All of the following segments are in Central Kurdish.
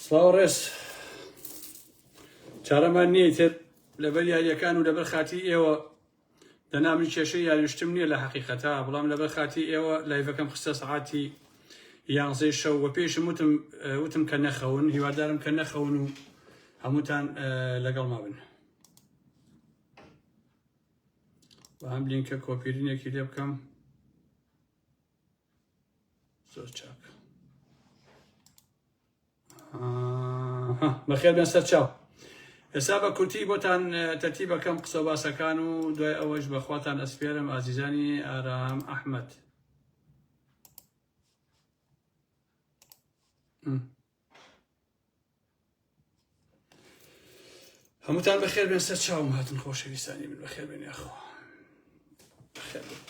سڵاو چارەمان نییە تر لەبەر یاریەکان و لەبەر خاتی ئێوە دەنامنی کێشەی یاریشتم نییە لە حەقیقەتا، بەڵام لەبەر خاتی ئێوە لایڤەکەم خستە سەعاتی 11 شەو و پێشم وتم کە نەخەون، هیوادارم کە نەخەون و هەمووتان لەگەڵما بن. بە هەم لینکە کۆپیرینێکی لێ بکەم. زۆر چاک. بەخێر بێن سەر چاو. ئێستا بە کورتی بۆتان تەرتیبەکەم قسە باسەکان و دوای ئەوەش بەخواتان ئەسپێرم ئازیزانی ئارام ئەحمەد. هەمووتان بەخێر بێن سەر چاوم هاتن خۆشەویستانی من بەخێر بێن یاخۆ. بەخێر بێن.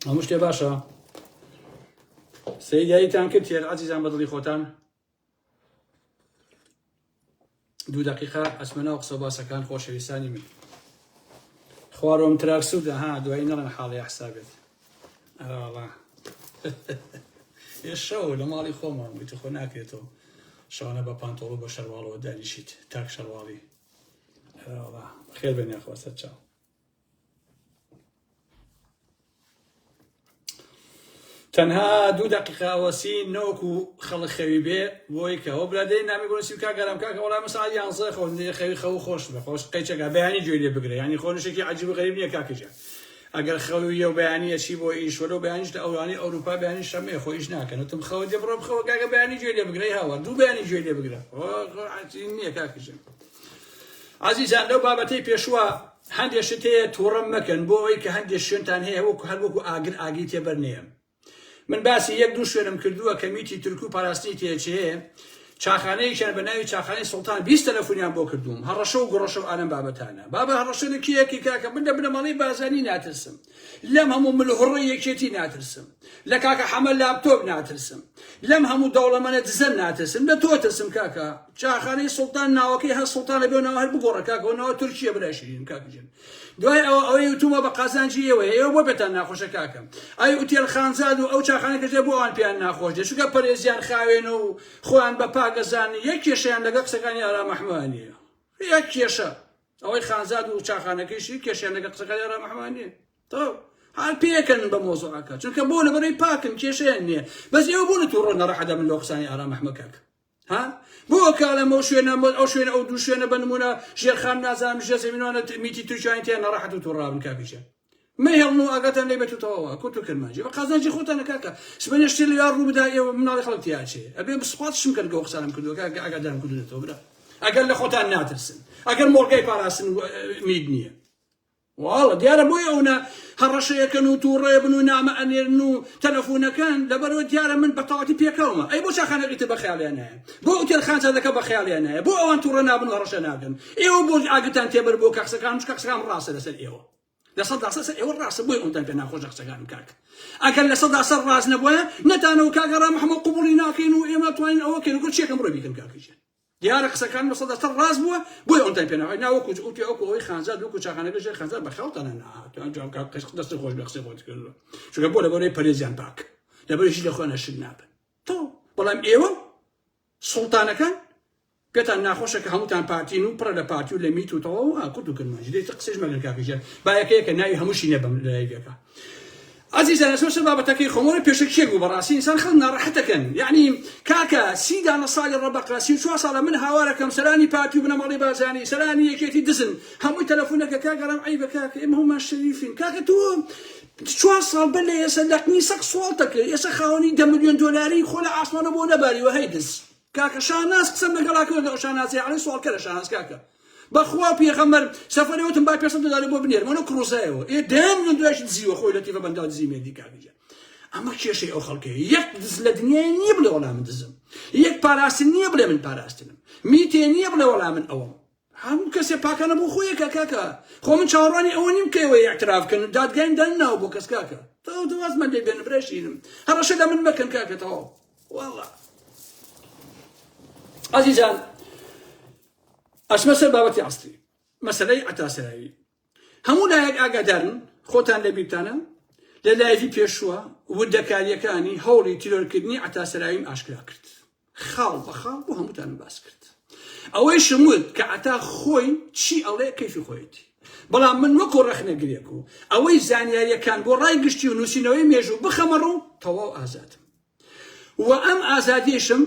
هەموو شتێ باشە؟ سەیداییتان کرد تێر عەزیزان بە دڵی خۆتان؟ 2 دقیقە ئەچمەنەوە قسە باسەکان خۆشەویستانی من. خوارۆم تراکسوودە ها دوایی نەڵێن حاڵی حسابێت. ئەڵا ئێشەوە لە ماڵی خۆمان بوویت خۆ ناکرێتەوە شەوانە بە پانتۆڵ و بە شەرواڵەوە دانیشیت تاک شەرواڵی. ئەڵا خێر بێن یاخۆ سەر چاو. تەنها 2 دقیقە وەسی نەوەکو خەڵک خەوی بێ بۆی کە ئەوە برادەی نامی بۆنسی و کاگەرم کاکە وەڵام ساعت 11 خەون خەوی خەو خۆش بە خۆش قەیچەکە بەیانی گوێ لێ بگرێ، یعنی خۆنشێکی عەجیب و غەریب نییە کاکەجان. ئەگەر خەوی و بەیانی ئەچی بۆ ئیش وەلو بەیانیش لە ئەوانی ئەوروپا بەیانیش هەمەیە خۆ ئیش ناکەن وتم خەوە دێ بڕۆ بخەوە کاکە بەیانی گوێ لێ بگرەی هاوە 2 بەیانی گوێ لێ بگرە نییە کاکەجان. عەزیزان لەو بابەتەی پێشوە هەندێک شت هەیە تووڕەم مەکەن بۆ ئەوەی کە هەندێک شوێنتان هەیە وەکو هەر وەکو ئاگر ئاگی تێبەر نێم. من باسی 1-2 شوێنم کردووە کە میتی تورک و پاراستنی تێچێ چاخانەیەکیان بە ناوی چاخانەی سوڵتان 20 تەلەفۆنیان بۆ کردووم هەڕەشە و گڕەشە و ئالەم بابەتانە. بابە هەڕەشە لە کیەکی کاکە من لە بنەماڵەی بازانی ناترسم، لەم هەموو ملهوڕەی یەکێتی ناترسم، لە کاکە حەمە لاپتۆپ ناترسم، لەم هەموو دەوڵەمەنە دزەن ناترسم، لە تۆ ترسم کاکە. چاخانەی سوڵتان ناوەکەی هەست سوڵتان لەبێ ناوە هەر بگۆڕە کاکەەوە ناوە تورکیە بەلاشرین کاکەجان. دوای ئەوەی وتومە بە قازانجی ئێوە بۆ بێتان ناخۆشە کاکەم. ئای ئوتێل خانزاد و ئەو چاخانە کەژێ بۆ ئەوان پێیان ناخۆش دێ چونکە پەرێزیان خاوێنە و خۆیان بە پاگەزانی یەک کێشەیان لەگەڵ قسەکانی ئارام ئەحمەدیە. یەک کێشە ئەوەی خانزاد و چاخانەکەیشی کێشیان لەگەڵ قسەکانی ئارام ئەحمەدیە. تەواو هەر پێکەن بە مۆزوعەکە چونکە بۆ لەبەرەوەی پاکن کێشەیان نییە. بەس ئێوە بۆ نەتووڕۆ نەڕەحەدە من لەو قسانی ئارام ئەحمەد کاکە. ها بۆ کاڵەمە ئەو شوێنە ئەو شوێنە ئەو 2 شوێنە بە نمونە ژێرخان نازانم ژێر زەمینوانە میتی تورکیان تیان نەڕەحەت و تووڕابن کاکەجان. مەهێڵن و ئاگاتان لێ بێتەوە کۆت و کرمانجی بە قازانجی خۆتانە کاکە سبەنێ شتێ لە یار ڕوو بدا ئێوە مناڵی خەڵک تیاچێ ئەبێ بسپاتشم کرد گەو قسانم کردووە کاکە ئاگادارم کردوێتەوە برا ئەگەر لە خۆتان ناترسن ئەگەر مۆڵگەی پاراستن مید نییە. واڵە دیارە بۆی ئەوە هەڕەشەیەکەن و تووڕێ بن و نامە ئەنێرن و تەلەفۆنەکان لەبەرەوە دیارە من بە تەواتی پێکەومە. ئەی بۆ چاخانەکەیتە بە خەیاڵیان هەیە، بۆ ئوتێل خانزادەکە بە خەیاڵیان هەیە، بۆ ئەوان تووڕە نابن هەڕەشە ناکەن. ئێوە بۆ ئاگتان تێبەر بۆ کەقسەکان کەقسەکان ڕاستە لەسەر ئێوە لە 100% ئێوە ڕاستە بۆی ئەوتان پێ ناخۆش قسەکانم کاکە. ئەگەر لە 100% ڕاست نەبووە نەتانەوە کاکە ڕام محەممەد قوبوڵی ناکەین و ئێمە توانین ئەوە کەین و چێکم ڕۆ بیکەن کاکەجان. دیارە قسەکان لە 100% ڕاست بووە بۆی ئەوتان پێ ناوای ناوەکو ئوتی ئەوکو ئەوەی خانزاد وەکو چاخانەکە ژێر خانزاد بە خەڵتانە نهات دەستی خۆش بە قسەی خۆت کردووە چونکە بۆ لەبەرەوەی پەرێزیان پاک لەبەرشی لە خۆیان شت نابن. تۆ بەڵام ئێوە سوڵتانەکان پێتان ناخۆشە کە هەمووتان پارتین و پڕە لە پارتی و لە میت و تەواو کورد و کرمانجی دێت قسەش مەگەن کاکەجان بایەکەیەکە ناوی هەمووشی نەبم لایەکە. عزیزان ئەسمە بابەتەکەی خۆمەوەی پێشەکێک بوو بەڕاستی ئینسان خەڵک ناڕەحەتەکەن. یعنی کاکە 30 ساڵی ڕەبەقە 34 ساڵە من هاوارەکەم سەرانی پارتی و بنەماڵی بازانی سەرانی یەکێتی دزن هەمووی تەلەفۆنەکە کاگەڕام عیبە کاکە ئێمە هەمومان شەریفین کاکە تۆ 4 ساڵ بەلێ ئێستا لەقنی سەق سوڵتە کرد ئێستا خاوەنی 10 ملیۆن دۆلاری خۆ لە ئاسمانە بۆ نەباریوە هەی دز کاکە شاناز قسەم لەگەڵاکەوە شانازی عەلەی سوڵکەرە شاناز کاکە بەخوا پێغەمبەر سەفەرەوەتم با 500 دلار بۆ بنێرمەوە کڕۆزایەوە ئێ 10 ملیۆن دۆلاریش دزیوە خۆی لە تیڤە بەنداو دزیمێدی کاکەجان. ئەمە کێشەی ئەو خەڵکەیە یەک دز لە دنیای نییە بڵێ وەڵام من دزم، یەک پاراستن نییە بڵێ من پاراستنم، میتێ نییە بڵێ وەڵام من ئەوەم. هەموو کەسێ پاکانە بۆ خۆیەکە کاکە. خۆ من چاوەڕوانی ئەوە نیم کە ئێوە ئیعتراافکەن دادگای دەن ناو بۆ کەس کاکە تەواو دەوازمان لێ بێنە برێشینم هەڕەشە لە من مەکەن کاکە تەواو. وەڵڵا عەزیزان ئەچمە سەر بابەتی ئەسڵی مەسەلەی عەتاسەرایی. هەموو لایەک ئاگادارن خۆتان لە بیرتانە لە لایڤی پێشووە وردەکاریەکانی هەوڵی تیرۆرکردنی عەتاسەراویم ئاشکرا کرد. خاڵ بە خاڵ بۆ هەمووتان باس کرد. ئەوەی شمود کە عەتا خۆی چی ئەڵێ کەیفی خۆیەتی. بەڵام من وەکو ڕەخنەگرێک و ئەوەی زانیاریەکان بۆ ڕای گشتی و نووسینەوەی مێژوو بخەمەڕ و تەواو ئازادم. و ئەم ئازادیشم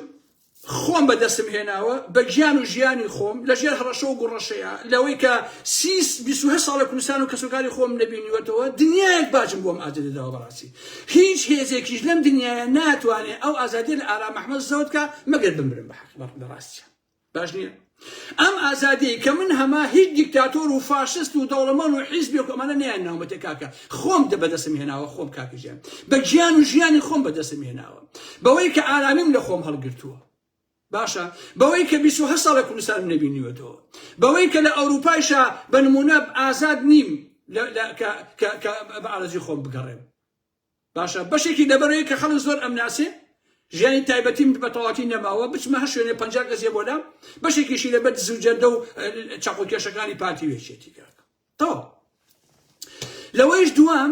خۆم بەدەستم هێناوە بە گیان و ژیانی خۆم لەژێر هەڕەشە و گوڕەشەیە لەوەی کە 28 ساڵە کوردستان و کەسوکاری خۆم نەبینیوەتەوە دنیایەک باجم بۆم ئازادیداوە بەڕاستی. هیچ هێزێکیش لەم دنیایە ناتوانێت ئەو ئازادی لە ئارام ئەحمەد زەوت کە مەگەر بمرم بەڕاستیە. باش نییە؟ ئەم ئازادی کە من هەما هیچ دیکتاتۆر و فاشست و دەوڵەمەند و حیزبێک و ئەمانە نەیان ناومەتێ کاکە خۆم بەدەستم هێناوە خۆم کاکەژیان بە گیان و ژیانی خۆم بەدەستم هێناوە بەوەی کە ئارامیم لە خۆم هەڵگرتووە. باشە بەوەی کە 28 ساڵە کوردستان نەبینیوەتەوە بەوەی کە لە ئەوروپایشە بە نمونە ئازاد نیم کە بە ئارەزی خۆم بگەڕێم. باشە بەشێکی لەبەرەوەی کە خەڵک زۆر ئەمناسێ ژیانی تایبەتیم بە تەواوی نەماوە بچمە هەر شوێنێ 50 کەسێ بۆلام بەشێکیشی لەبەر زوجەردە و چاقۆکێشەکانی پارتی وێچێتی کاکە. تەواو لەوەیش دوام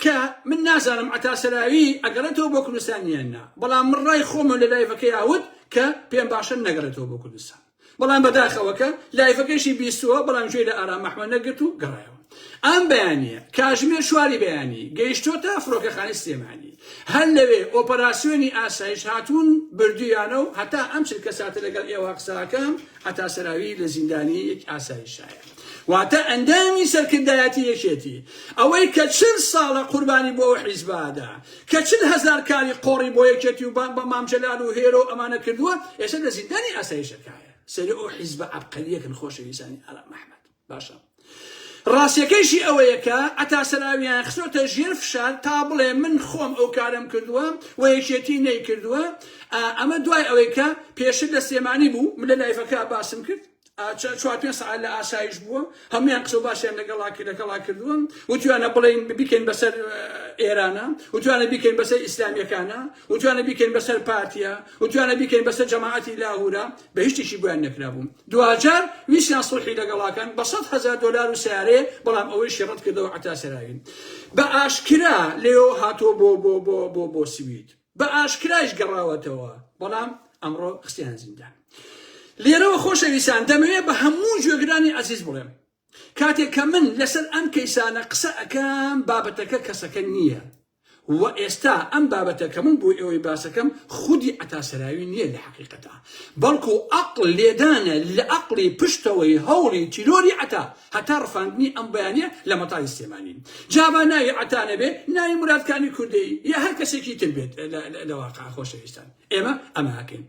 کە من نازانم عەتاسەراوی ئەگەڕێتەوە بۆ کوردستان یان نا، بەڵام من ڕای خۆمە لە لایڤەکەی ئاوت کە پێم باشە نەگەڕێتەوە بۆ کوردستان، بەڵام بەداخەوەکە لایڤەکەیشی بیستووە بەڵام گوێی لە ئارام ئەحمەد نەگرت و گەڕایەوە. ئەم بەیانیە کاتژمێر شواری بەیانی گەیشتۆتە فڕۆکەخانەی سلێمانی هەر لەوێ ئۆپەراسیۆنی ئاسایش هاتوون بردویانە و هەتا ئەم چل کەساتە لەگەڵ ئێوە قساکەم عەتاسەراوی لە زیندانی یەک ئاسایشایە. واتە ئەندامی سەرکردایەتی یەکێتی ئەوەی کە 40 ساڵە قوربانی بۆ حیزبادا کە 40,000 کاری قۆڕی بۆ یەکێتی و بە مامجەلال و هێرە و ئەمانە کردووە ئێستا لە زیندانی ئاسایشەکایە. سەری ئەو حیزبە عەبقەریەکن خۆشەویستانی ئارام ئەحمەد. باشە ڕاستیەکەیشی ئەوەیە کە عەتاسەراویان خستۆتە ژێر فشار تا بڵێ من خۆم ئەو کارم کردووە و یەکێتی نەیکردووە. ئەمە دوای ئەوەی کە پێشتر لە سلێمانی بوو من لە لایڤەکە باسم کرد 4 ساعت لە ئاسایش بووە هەمویان قسە و باشیان لەگەڵا کردووە وتوانە بڵێن بیکەین بەسەر ئێرانە وتوانە بیکەین بەسەر ئیسلامیەکانە وتوانە بیکەین بەسەر پارتیە وتوانە بیکەین بەسەر جەماعەتی لاهورە بە هیچ شتێکی بۆیان نەکرابووم. دوجار ویستیان سڵحی لەگەڵاکەن بە $100,000 و سیارێ بەڵام ئەوەیشی ڕەت کردەوە عەتاسەراوی بە ئاشکرا لێەوە هاتۆ بۆ سوید بە ئاشکرایش گەڕاوەتەوە بەڵام ئەمڕۆ خستیان زیندان. لێرەوە خۆشەویستان دەمەوێت بە هەموو گوێگرانی عەزیز بڵێم کاتێک کە من لەسەر ئەم کەیسانە قسە ئەەکەم بابەتەکە کەسەکە نییە و ئێستا ئەم بابەتە کە من بۆ ئێوەی باسەکەم خودی عەتاسەراوی نییە لە حەقیقەتە بەڵکو عەقڵ لێدانە لە عەقڵی پشتەوەی هەوڵی تیرۆری عەتا هەتا ڕفاندنی ئەم بەیانیە لە مەتای سلێمانی. جابا ناوی عەتا نەبێ ناوی مرادکانی کوردی یا هەر کەسێکی تر بێت لە واقع خۆشەویستان ئێمە ئەمە هاکەین.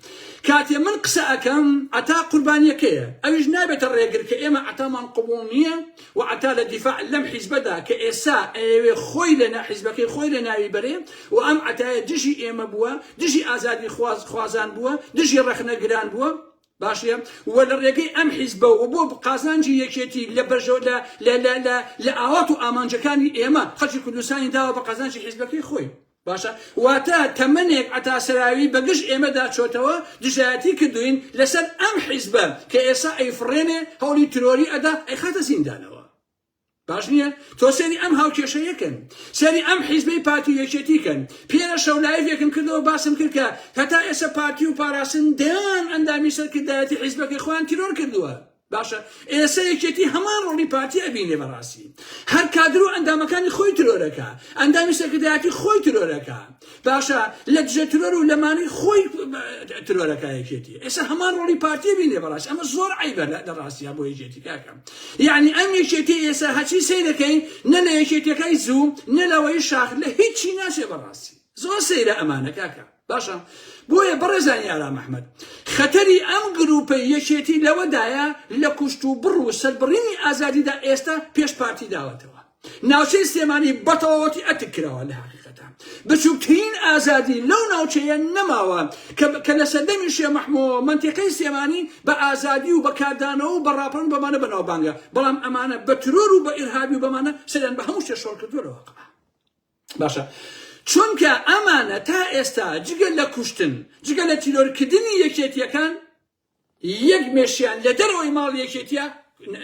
کاتێ من قسە ئەەکەم عەتا قوربانیەکەیە ئەویش نابێتە ڕێگر کە ئێمە عەتامان قبوڵ نییە و عەتا لە دیفاع لەم حیزبەدا کە ئێستا ئەوێ خۆی لە حیزبەکەی خۆی لە ناوی بەرێ و ئەم عەتایە دژی ئێمە بووە دژی ئازادی خوازان بووە دژی ڕەخنەگران بووە. باشە و لە ڕێگەی ئەم حیزبە و بۆ قازانجی یەکێتی لە بەرژەوە لە ئاوات و ئامانجەکانی ئێمە خەڵکی کوردستانی داوە بە قازانجی حیزبەکەی خۆی. باشە واتە تەمەنێک عەتاسەراوی بەگشت ئێمەدا چۆتەوە دژایەتی کردوین لەسەر ئەم حیزبە کە ئێستا ئەیفڕێنێ هەوڵی ترۆری ئەدا ئەیخاتە زیندانەوە. باش نییە تۆ سەری ئەم هاوکێشەیەکەن سەری ئەم حیزبەی پارتی یەکێتیکەن پێرە شەو لایڤێکم کردەوە باسم کرد کە هەتا ئێستا پارتی و پاراستن دەیان ئەندامی سەرکردایەتی حیزبەکەی خۆیان تیرۆر کردووە. باشە ئێستا یەکێتی هەمان ڕۆڵی پارتی ئەبینێ بەڕاستی هەر کادر و ئەندامەکانی خۆی ترۆرەکە ئەندامی سەرکردایەتی خۆی ترۆرەکە. باشە لە دژە ترۆر و لەمانەی خۆی ترۆرەکە یەکێتی ئێستا هەمان ڕۆڵی پارتی ئەبینێ بەڕاستی ئەمە زۆر عیبە لە ڕاستیە بۆ یەکێتی کاکەم. یعنی ئەم یەکێتی ئێستا هەچی سەیرەکەین نە لە یەکێتیەکەی زوو نە لەوەی شاخ لە هیچی ناچێ بەڕاستی زۆر سەیرە ئەمانە کاکە. باشە بۆیە بەڕێزانی ئارام ئەحمەد خەتەری ئەم گروپە یەکێتی لەوەدایە لە کوشت و بڕ و سەربڕینی ئازادیدا ئێستا پێش پارتی داوەتەوە ناوچەی سلێمانی بەتەواوەتی ئەتکراوە لە حەقیقەتە بچووکترین ئازادی لەو ناوچەیە نەماوە کە لە سەردەمی شێخ مەحموود مەنتیقەی سلێمانی بە ئازادی و بە کاردانەوە و بەڕاپەڕین بەمانە بەناوبانگە بەڵام ئەمانە بە ترۆر و بە ئیرهابی و بەمانە سەریان بە هەموو شتێک شۆڕ کردووەوە. باشە چونکە ئەمانە تا ئێستا جگە لە کوشتن جگە لە تیرۆرکردنی یەکێتیەکان یەک مێشیان لە دەرەوەی ماڵ یەکێتیە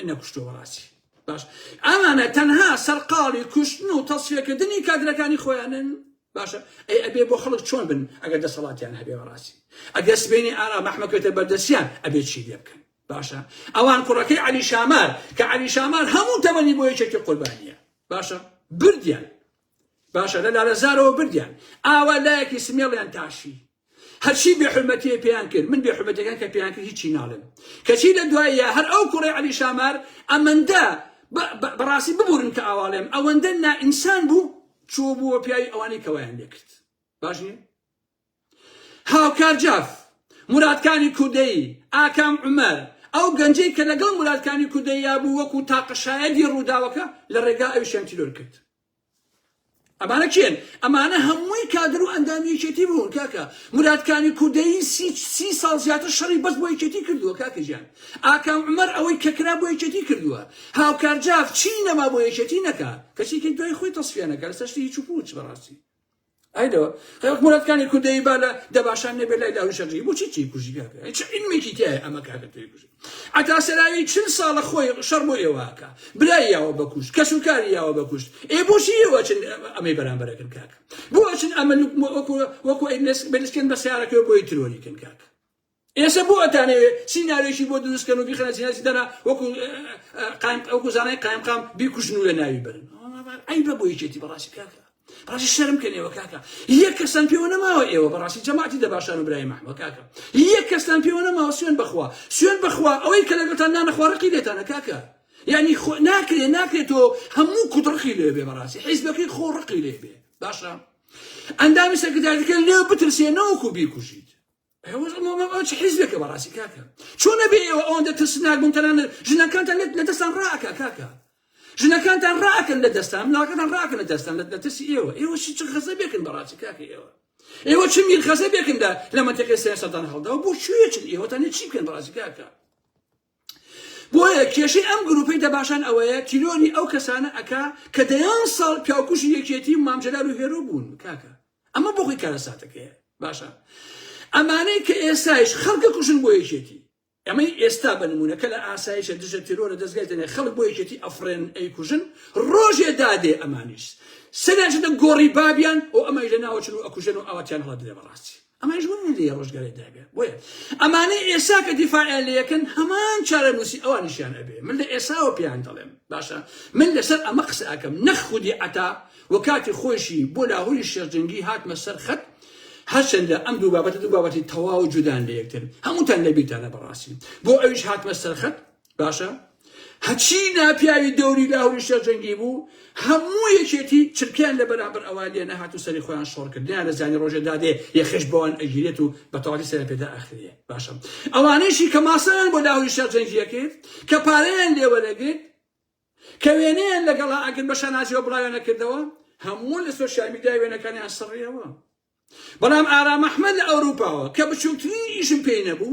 نەکوشتووە بەڕاستی باش ئەمانە تەنها سەرقاڵی کوشتن و تەسفیەکردنی کادرەکانی خۆیانن باشە ئەی ئەبێ بۆ خەڵک چۆن بن ئەگەر دەسەڵاتیان هەبێ بەڕاستی ئەگەر سبەینی ئارام ئەحمەدکەوتە بەردەستیان ئەبێ چی لێ بکەن باشە ئەوان کوڕەکەی عەلی شامار کە عەلی شامار هەموو تەمەنی بۆ یەکێکی قوربانیە باشە بردیان باشە لە لالەزارەوە بردیان ئاوا لایەکی سمێڵیان تاشی هەرچی بێحورمەتیە پێیان کرد من بێحورمەتیەکان کە پێیان کرد هیچی ناڵێم کەچی لە دواییە هەر ئەو کوڕی عەلی شامار ئەمەندە بەڕاستی ببورن کە ئاواڵێم ئەوەندە نائینسان بوو چوو بووە پیاوی ئەوانەی کەوایان لێ کرد باش نییە هاوکار جاف مرادکانی کودەی ئاکام عومەر ئەو گەنجەی کە لەگەڵ مرادکانی کودەییا بوو وەکو تاقەشایەدی ڕووداوەکە لە ڕێگا ئەویشیان تیرۆر کرد ئەمانە کێن ئەمانە هەمووی کادر و ئەندامیەکێتی بوون کاکە مرادکانی کودەی 30 ساڵ زیاتر شەڕی بەس بۆ یەکێتی کردووە کاکە گیان ئاکام عومەر ئەوەی کەکرا بۆ یەکێتی کردووە هاوکار جاف چی نەما بۆ یەکێتی نەکا کەچی کە دوای خۆی تەسفیە نەکا لەسەر شتی هیچ و پوچ بەڕاستی ئایدەوە مرادکانی کودەی با لە دەباشان نەبێت لای لاوی شەڕی بۆ چی کوژی کاکە هیچ علمێکی تایە ئەمە کاکە تۆی کوژی ئەتا سەراوی 40 ساڵە خۆی شەڕ بۆ ئێوەکە برای یاوە بەکوشت کەسوکاری یاوە بەکوشت بۆچی ئێوە چن ئەمەی بەرامبەرەکەن کاکە بۆ چن ئەمە وەکو بەلسکێن بە سیارەکەوە بۆی ترۆریکەن کاکە ئێستا بۆ ئەتانەوێت سیناریۆشی بۆ دروستکەن و بیخەنە سیناسی دەنا وەکو زانای قایمقام بیکوژن و لە ناوی برن ئەیبە بۆ یەکێتی بەڕاستی کاکە بەڕاستی شەرم کەن ئێوە کاکە یەک کەسان پێوە نەماوە ئێوە بەڕاستی جەماعەتی دەباشان و برای مەحمەد کاکە یەک کەسان پێوە نەماوە سوێن بەخوا سوێن بەخوا ئەوەی کە لەگەڵتان نانەخوا ڕقی لێتانە کاکە یعنی ناکرێتەوە هەموو کوتڕقی لێ بێ بەڕاستی حیزبەکەی خۆ ڕقی لێ بێ باشە ئەندامی سەرکرداریەکە لێ بترسێ نەوەکو بیکوژیت چ حیزبێکە بەڕاستی کاکە چۆن نەبێ ئێوە ئەوەندە ترسناک بوون تەنانەت ژنەکانتان لە دەستان ڕاکە کاکە ژنەکانتان ڕاکەن لە دەستان ملاکەتان ڕاکەن لە دەستان لە ترسی ئێوە چ خەزە بێکن بەڕاستی کاکە ئێوە چ میر خەزە بێکندا لە منتەقەی سیاسەتان هەڵدا و بۆ کوێچن ئێوەتان چی بکەن بەڕاستی کاکە بۆیە کێشەی ئەم گروپەی دەباشان ئەوەیە تیرۆنی ئەو کەسانە ئەکا کە دەیان ساڵ پیاوکوشی یەکێتی و مامجەلال و هێرۆ بوون کاکە ئەمە بۆ خۆی کارەساتەکەیە باشە ئەمانەی کە ئێستایش خەڵکە کوژن بۆ یەکێتی ئەمەی ئێستا بنمونە کە لە ئاسایشە دژە تیرۆرە دەستگایتێنێ خەڵک بۆ یەکێتی ئەفرێن ئەیکوژن ڕۆژێ دادێ ئەمانیش سەرانچدە گۆڕی بابیان و ئەمەی لە ناوچن و ئەکوژن و ئەواتیان هەڵدێ بەڕاستی ئەمەش بوون لێ ڕۆژگەرەی دابێ بۆیە ئەمانەی ئێستا کە دیفاعیان لێ یەکەن هەمان چارەنووسی ئەوانیشیان ئەبێ من لە ئێساوە پێیان دەڵێم باشە من لەسەر ئەمە قسە ئەکەم نەخودی ئەتا و کاتی خۆشی بۆ لاهوری شێرجەنگی هاتمە سەر خەت هەرچەندە ئەم دوو بابەتی تەواو جودان لە یەکتر هەمووتان لەبیرتانە بەڕاستی بۆ ئەویش هاتمە سەر خەت باشە هەچی ناپیاوی دەوری لاهوری شێرجەنگی بوو هەموو یەکێتی چرکیان لە بەرامبەر ئەوان لێ نەهات و سەری خۆیان شۆڕ کردیان لە زانی ڕۆژێ دادێ یەخێش بەوان ئەگیرێت و بە تەواوی سەر پێدا ئەخرێ باشە ئەوانەیشی کە ماسەیان بۆ لاهوری شێرجەنگیە کرد کە پارەیان لێوەرەگرت کە وێنەیان لەگەڵا ئەگەن بە شانازیەوە بڵاویان نەکردەوە هەموو لە سۆشیال میدیای وێنەکانیان سڕیەوە بەڵام ئارام ئەحمەد لە ئەوروپاوە کە بچووکترین ئیشم پێی نەبوو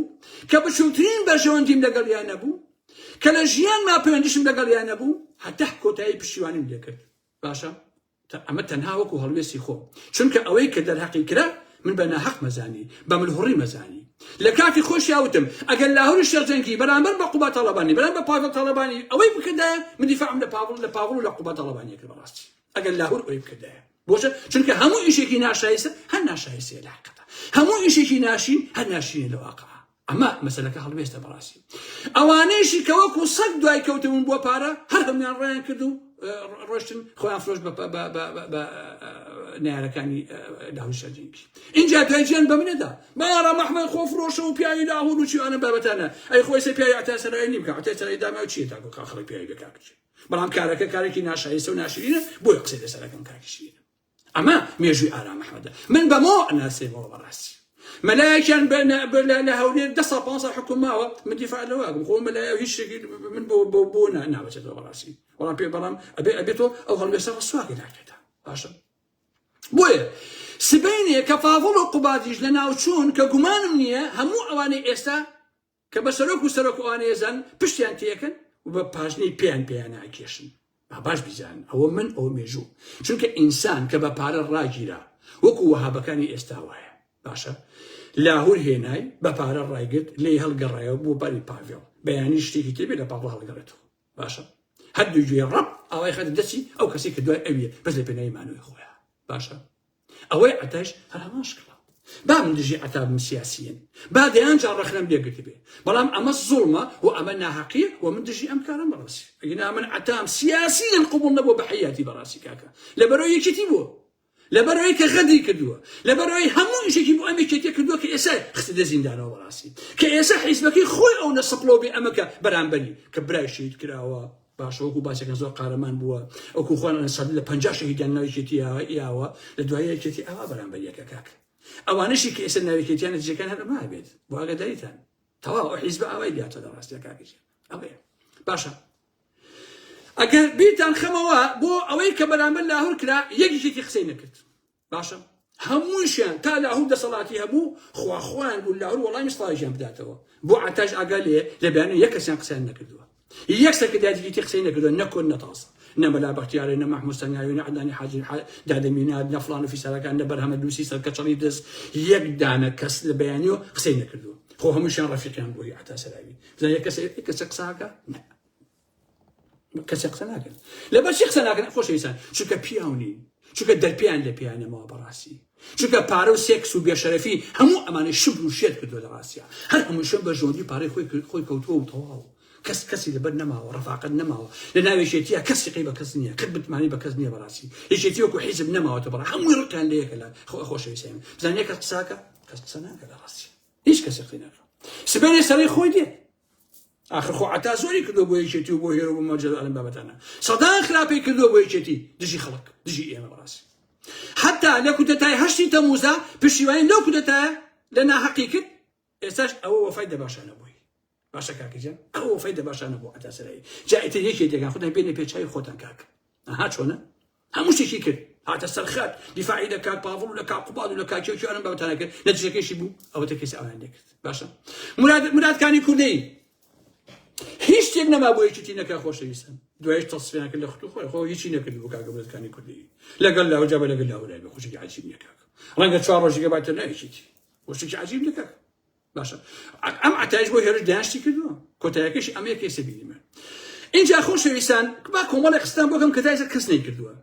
کە بچووکترین بەرژەوەندیم لەگەڵیان نەبوو کە لە ژیان ماپەیوەندیشم لەگەڵیان نەبوو هەتا کۆتایی پشتیوانیم لێ کرد باشە ئەمە تەنها وەکو هەڵوێستی خۆ چونکە ئەوەی کە دەرحەقی کرا من بە ناحەق مەزانی بە ملهوڕی مەزانی لە کاتی خۆشی ئەوتم ئەگەر لاهوری شێرجەنگی بەرامبەر بە قوبا تاڵەبانی بەرامبەر پاڤڵ تاڵەبانی ئەوەی بکردایە من دیفاعم لە پاڤڵ و لە قوبا تاڵەبانی کرد بەڕاستی ئەگەر لاهور ئەوەی بکردایە بۆچە چونکە هەموو ئیشێکی ناشایستە هەر ناشایستەیە لە حەقیقەتە هەموو ئیشێکی ناشین هەر ناشینە لە واقعە ئەمە مەسەلەکە هەڵوێستە بەڕاستی ئەوانەیشی کە وەکو سەگ دوای کەوتبوون بۆ پارە هەر هەمویان ڕایان کرد و ڕۆشتن خۆیان فرۆشت بە نارەکانی لاهوری شێرجەنگی اینجا دوایجیان بە منەدا بەڕام ئەحمەد خۆ فرۆشە و پیاوی لاهور و چیوانە بابەتانە ئەی خۆی سەر پیاوی ئەتاسەرای نیم کە ئەتاسەرای داماوی چیە تاکو خەڵک پیاوی بکاکچێ بەڵام کارەکە کارێکی ناشایستە و ناشرینە بۆیە قسەی لەسەرەکەم کاکی شیرینە ئەمە مێژووی ئارام ئەحمەدە من بەمۆ ئەناسێمەوە بەڕاستی مەلایەکیان لە هەولێر 10 حکوماوە من دیفاع لەواگم خۆ مەلایە هیچ شتێکی من بۆ نابەچێتەوە بەڕاستی بەڵام پێ بەڵام ئەبێتەوە ئەو هەڵوێستە ڕسواگی ناکرێتە باشە بۆیە سبەینێ کە فاڤڵ و قوباتیش لە ناوچوون کە گومانم نییە هەموو ئەوانەی ئێستا کە بە سەرۆک و سەرۆک ئەوانەیە زان پشتیان تێکن و بە پاژنەی پێیان ناکێشن باش بیزان ئەوە من ئەوە مێژوو چونکە ئینسان کە بە پارە ڕاگیرا وەکو وەهابەکانی ئێستا وایە باشە لاهور هێنای بە پارە ڕایگرت لێی هەڵگەڕایەوە بۆ بەری پاڤێڵ بەیانی شتێکی تێبێ لە پاڤڵ هەڵگەڕێتەوە باشە هەردوو گوێ ڕەب ئەوەی خەت دەچی ئەو کەسی کە دوای ئەویە بەس لە پێناوی مانەوەی خۆیان باشە ئەوەی عەتاش هەر هەماش کڕا با من دژی عەتا بم سیاسیین با دەیانجا ڕەخنەم لێگرت بێ بەڵام ئەمە زوڵمە و ئەمە ناحەقیە و من دژی ئەم کارم بەڕاستی ئەگەنا من عەتام سیاسیەن قبوڵ نەبووە بە حەیاتی بەڕاستی کاکە لەبەرەوەی یەکێتی بووە لەبەرەوەی کە غەدری کردووە لەبەرەوەی هەموو ئیشێکی بۆ ئەم یەکێتیە کردووە کە ئێستا خستە زیندانەوە بەڕاستی کە ئێستا حیزبەکەی خۆی ئەو نەسەپڵۆ بێ ئەمەکە بەرامبەری کە برای شەهید کراوە باشە وەکو باسێکە زۆر قارەمان بووە ئەوکو خۆیان سەد لە 50 شەهیدیان ناویکێتی ئاوە لە دوای یەکێتی ئاوا بەرامبەریەکە کاکە ئەوانەشی کە ئێستا ناویکێتیان نەتیجەکان هەر ئەما بێت بۆ ئاگاداریتان تەواو حیزب ئاوای دیاتە لە ڕاستیە کاکەجی ئەوەیە باشە ئەگەر بیرتان خەمەوە بۆ ئەوەی کە بەرامبەر لاهور کرا یەکێکی قسەی نەکرد باشە هەمووشیان تا لاهور دەسەڵاتی هەبوو خواخۆیان بوو لاهور وەڵامی سڵاویشیان بداتەوە بۆ عەتاش ئاگا لێ لە بەیانە یەک کەسیان قسەیان نەکردووە یەک سەرکردایەتێکی قسەی نەکردووە نەکۆن نەتاسە نە مەلا بەختیارێ نە مەحموود سەنگاوی نە عەدنانی حاجی دادەمینات نە فڵان و فیسارەکان نە بەرهەمە دووسی سەرکەچەڵی دەست یەک دانە کەس لە بەیانیەوە قسەی نەکردووە خۆ هەمووشیان ڕەفیقیان بۆی عەتا سەراوی بزانین یەک کەسێ قساکە نە کەسێ قسە ناکەن لەبەر چی قسە ناکەن خۆشەویستان چونکە پیاو نین چونکە دەرپیان لە پیانەمەوە بەڕاستی چونکە پارە و سێکس و بێشەرەفی هەموو ئەمانەی شبر و شێت کردووە لە ڕاستیە هەر هەمووشیان بە ژۆندی پارەی خۆی کەوتووە و تەواو کەسی لەبەر نەماوە ڕەفاقەت نەماوە لە ناوێشێتیە کەسی قەی بە کەس نییە کرد بتمانی بە کەس نییە بەڕاستی یەکێتی وەکو حیزب نەماوەتە بەڕ هەمووی ڕقیان لە یەکە لە خۆشەویستان بزانین کە قساکە کەس قسە ناکە لە ڕاستی هیچ کەسێ قسەی ناکە سبەی سەرەی خۆی دێت آخر خۆ عەتا زۆری کردو بۆ یەکێتی و بۆ هێرە و بۆ مەجەل ئەلەم بابەتانە سەدان خراپەی کردووە بۆ یەکێتی دژی خەڵک دژی ئێمە بەڕاستی حتا لە کودەتای 8 تەمووزە پشتیوانی لەو کودەتایە لە ناحەقی کرد ئێستاش ئەوە وەفای دەباشانە بووی باشە کاکەجان ئەوە وەفای دەباشانە بۆ عەتا سەرایی جا ئیتر یەکێتێکان خۆتان بێنێ پێچاوی خۆتان کاکە ئەها چۆنە هەموو شتێکی کرد هاتە سەرخات دیفاعی لە کاک پاڤڵ و لە کاک قوباد و لە کاکێکی ئەلەم بابەتانە کرد نەتیجەکەیشی بوو ئەوەتە کەسی ئەویان لێ کرد باشە مرادکانی کوردەی هیچ شتێک نەما بۆ یەکێتی نەکا خۆشەویستان دوایش تەسفیان کرد لە خوتو خۆی خۆ هیچی نەکرد بۆ کاکە مرادکانی کوردی لەگەڵ لاو جا بە لەگەڵ لاولای بە خۆشێکی عەجیب نییە کاکە ڕەنگە 4 ڕۆژێکە باتە نایەکێتی خۆشێکی عەجیب نییە کاکە باشە ئەم عەتایش بۆ هێرش دانیشتی کردووە کۆتاییەکەشی ئەمە یەکێسە بینیمە اینجا خۆشەویستان با کۆمەڵی قستان بۆکەم کە تایسە کەس نەیکردووە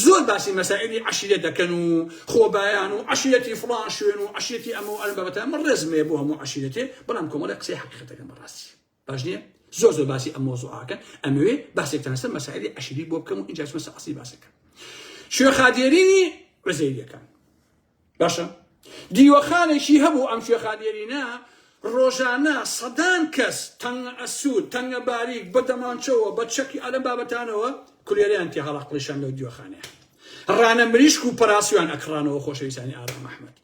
زۆر باسی مەسائلی عەشیرەت دەکەن و خۆبایان و عەشیرەتی فڵان شوێن و عەشیرەتی ئەمە و ئەلەم بابەتان من ڕێزم هەیە بۆ هەموو عەشیرەتێ بەڵام کۆمەڵی قسەی حەقیقەتەکەن بەڕاستی باش نییە زۆر باسی ئەم مۆزوعاکەن ئەمەوێ باسێکتان هەستە مەسائلی عەشیری بۆ بکەم و اینجا چمە ئەسڵی باسەکەم شوێخادێرینی وەزیریەکان باشە دیوەخانێکی هەبوو ئەم شوێخادێرینە ڕۆژانە سەدان کەس تەنگە ئەسوود تەنگە باریک بە دەمانچەوە بە چەکی ئەلەم بابەتانەوە کولیێریان تێ هەڵەقڵیشان لەو دیوەخانەیە ڕانە مریشک و پەراسویان ئەکڕانەوە خۆشەویستانی ئارام ئەحمەد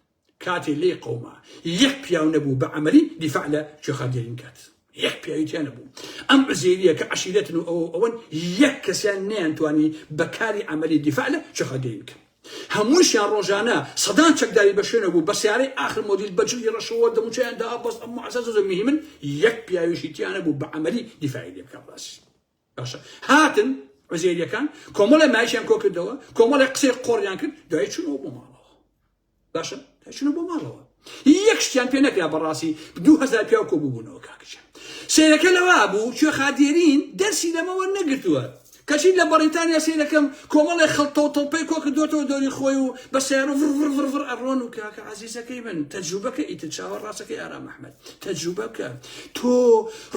کاتی لێ قەوما یەک پیاو نەبوو بە عەمەلی دیفاع لە شوێخادێرین کات یەک پیاویتیان نەبوو ئەم عزیریە کە عەشیرەتن و ئەوەن یەک کەسیان نەیانتوانی بەکاری عەمەلی دیفاع لە شوێخادێرین بکەن هەمووشیان ڕۆژانە سەدان چەکداری بە شوێنە بوو بە سیارەی ئاخر مۆدیل بەجلی ڕەشەوە دەموچیان دابەست ئەم معزەز زۆر مهمن یەک پیاویشی تیان نەبوو بە عەمەلی دیفاعی لێ بکەن ڕاستی باشە هاتن وەزیریەکان کۆمەڵی مایشیان کۆ کردەوە کۆمەڵی قسەی قۆڕیان کرد دوای چونەوە بۆ ماڵەوە باشە دوای چونەوە بۆ ماڵەوە یەک شتیان پێ نەکرا بەڕاستی 2000 پیاو کۆ بووبوونەوە کاکەجان سیرەکە لەوا بوو شوێخادێرین دەرسی لەمەوە نەگرتووە کەچین لە بەریتانیا سیرەکەم کۆمەڵی خەڵتە و تەڵپەی کۆ کردوێتەوە دۆری خۆی و بە سیار و ڤڕ ئەڕۆن و کاکە عەزیزەکەی من تەجروبەکە ئیتر چاوەڕ ڕاستەکەی ئارام ئەحمەد تەجروبەکە تۆ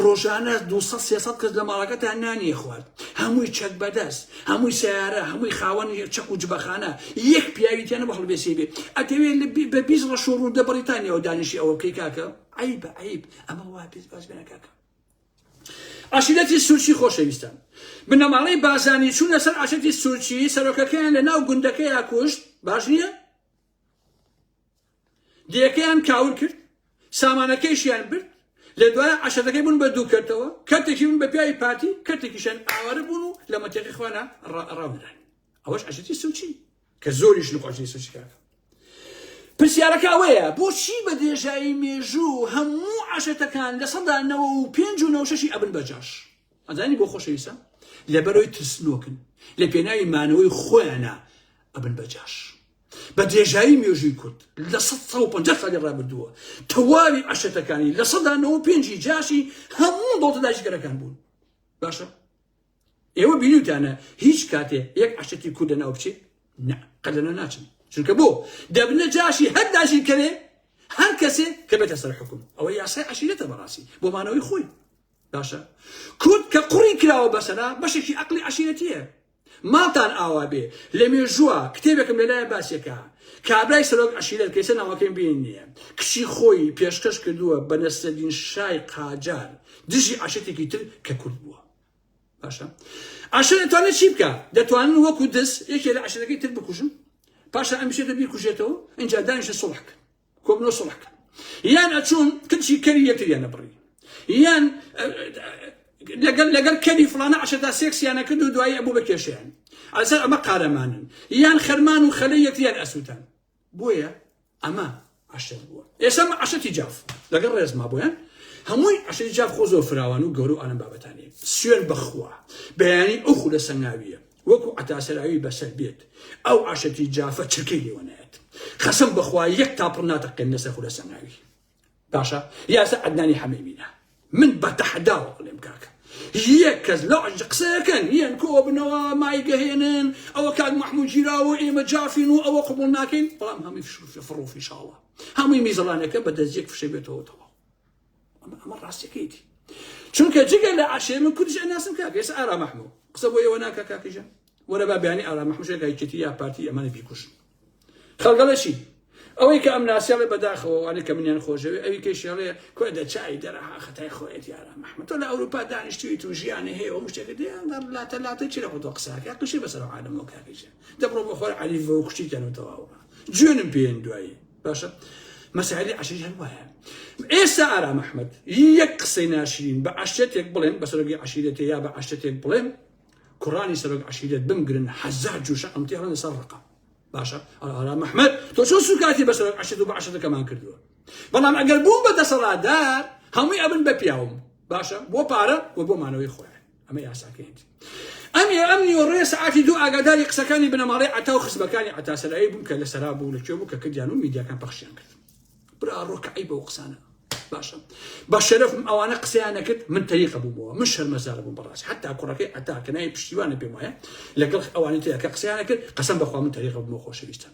ڕۆژانە 200-300 کەس لە ماڵەکەتان نانیە خوارد هەمووی چەک بەدەست هەمووی سیارە هەمووی خاوەنی چەک و جبەخانە یەک پیاویتیانە بە هەڵبێسی بێ ئەتەوێت بە 20 ڕەش و ڕوودە بەریتانیاوە دانیشی ئەوە بکەی کاکە عیبە عیب ئەمە وا پێ باش بێنە کاکە عەشیرەتی سوورچی خۆشەویستان بنەماڵەی بازانی چوون لەسەر عەشیرەتی سوورچی سەرۆکەکەیان لە ناو گوندەکەیان کوشت باش نییە دیەکەیان کاور کرد سامانەکەیشیان برد لە دوایە عەشەرەکەی بوون بە دوو کەرتەوە کەرتێکی بوون بە پیاوی پارتی کەرتێکیشیان ئاوارە بوون و لە مەتێقی خوانە ڕاونران ئەوەش عەشیرەتی سوورچی کە زۆریش لە عەشیرەتی سوورچی کاکە پرسیارەکە ئەوەیە بۆچی بە دێژایی مێژوو هەموو عەشەتەکان لە 95 ئەبن بەجاش ئەزانی بۆ خۆشەویستە لەبەرەوەی ترسنۆکن لە پێناوی مانەوەی خۆیانە ئەبن بەجاش بە دێژایی مێژووی کورد لە 150 ساڵی ڕابردووە تەواوی عەشەتەکانی لە 95 جاشی هەموو دڵتە داژگەرەکان بوون باشە ئێوە بینوتانە هیچ کاتێ یەک عەشەتی کورد لەناو بچێ نا قەت لەناو ناچن چونکە بۆ دەبنە جاشی هەر داژی کەرێ هەر کەسێ کە بێتە سەر حکوم ئەوە یاسای عەشیرەتە بەڕاستی بۆ مانەوەی خۆی باشە کورد کە قوڕی کراوە بەسەرا بەشێکی عەقلی عەشیرەتیە ماڵتان ئاوا بێ لە مێژووە کتێبێکم لەلایە باسیەکە کابرای سەرۆک عەشیرەت کەیسە ناوەکەیم بین نییە کچی خۆی پێشکەش کردووە بە نەسرەدین شای قاجار دژی عەشەتێکی تر کە کورد بووە باشە عەشەر دەتوانێت چی بکە دەتوانن وەکو دەست یەکێ لە عەشەرەکەی تر بکوژن پاشە ئەم بشێتە بیرکوژێتەوە اینجا دانیشە سوڵحکە کۆبنەوە سوڵحکە یان ئەچوون کچی کەری یەکتریان نەبڕی یان لەگەڵ کەری فڵانە عەشەتا سێکسیانە کرد و دوایی ئەبوو بە کێشەیان ئەسەر ئەمە قارەمانن یان خەرمان و خەلەی یەکتریان ئەسووتان بۆیە ئەمە عەشەر بووە ئێستا عەشەتی جاف لەگەڵ ڕێزما بۆیان هەمووی عەشەتی جاف خۆ زۆر فراوان و گەورە و ئەلەم بابەتانەیە سوێن بەخوا بەیانی ئەو خولە سەنگاویە وەکو عەتاسەراوی بەسەر بێت ئەو عەشەتی جافە چرکەی لێوە نایەت خەسەم بەخوا یەک تاپڕ ناتەقێن لەسەر خولە سەنگاوی باشە یاسا عەدنانی حەمەیمینە من بەتەحەداوە بڵێم کاکە یەک کەس لەو قسەکەن یان کۆ بنەوە مایگەهێنن ئەوە کاک مەحموود گیراوە ئێمە جافین و ئەوە قبوڵ ناکەین بەڵام هەمووی فڕۆفی شاڵە هەمووی میزەڵانەکە بە دەستێک فشە بێتەوە ئەمە ڕاستیەکەیتی چونکە جگە لە عەشێ من کوردیش ئەناسم کاکە ئێستا ئارا مەحموود قسە بۆ ئێوە ناکە کاکەجان وەرە با بەیانی ئارا مەحموود شێکایکێتی یا پارتی ئەمانە بیکوشن خەڵگەڵەشی ئەوەی کە ئەم ناسیاڵێ بەداخەوە وانە کە منیان خۆشەوێ ئەوی کێشێڵێ کۆ دەچای دەرەها خەتای خۆیەت یارە مەحموود تۆ لە ئەوروپا دانیشتویت و ژیانە هەیە ئەو شتێکە دێ لاتە چی لە خۆ تۆ قساکە قشی بەسەر عالەمەوە کاکەجە دەبڕۆ بە خۆر عەلیفە و کوشتیتیان و تەواوە جوێنم پێێن دوایی باشە مەسائلەی عەشەری هەر وایە ئێستا ئارا مەحمەد یەک قسەی ناشرین بە عەشەتێک بڵێن بە سەرۆکی عەشیرەتێ یا بە عەشەتێک بڵێن کوڕانی سەرۆک عەشیرەت بمگرن هەزار جوشە ئەمتێ هەڵەن لەسەر ڕقە باشە ئارا مەحمەد تۆ چۆن سوکاتی بە سەرۆک عەشەت و بە عەشەتەکەمان کردووە بەڵام ئەگەر بووم بە دەسەڵاتدار هەمووی ئەبن بە پیاوم باشە بۆ پارە و بۆ مانەوەی خۆیان ئەمە یاساکەیەتی ئەم نیوەڕۆیە سەعاتی دوو ئاگاداری قسەکانی بنەماڵەی عەتا و خزمەکانی عەتاسەرایی بووم کە لەسەرا بوو لەکوێ بوو کە کردیان و میدیاکان پەخشیان کرد برا ڕۆکەعی بەو قسانە باشە بە شەرەفم ئەوانە قسەیان نەکرد من تەریقە بوومەوە من شەرمەزارە بووم بەڕاستی حتا کوڕەکەی عەتا کە ناوی پشتیوانە پێم وایە لەگەڵ ئەوانەی تیا کە قسەیان نەکرد قەسەم بەخوا من تەریقە بوومەوە خۆشەویستان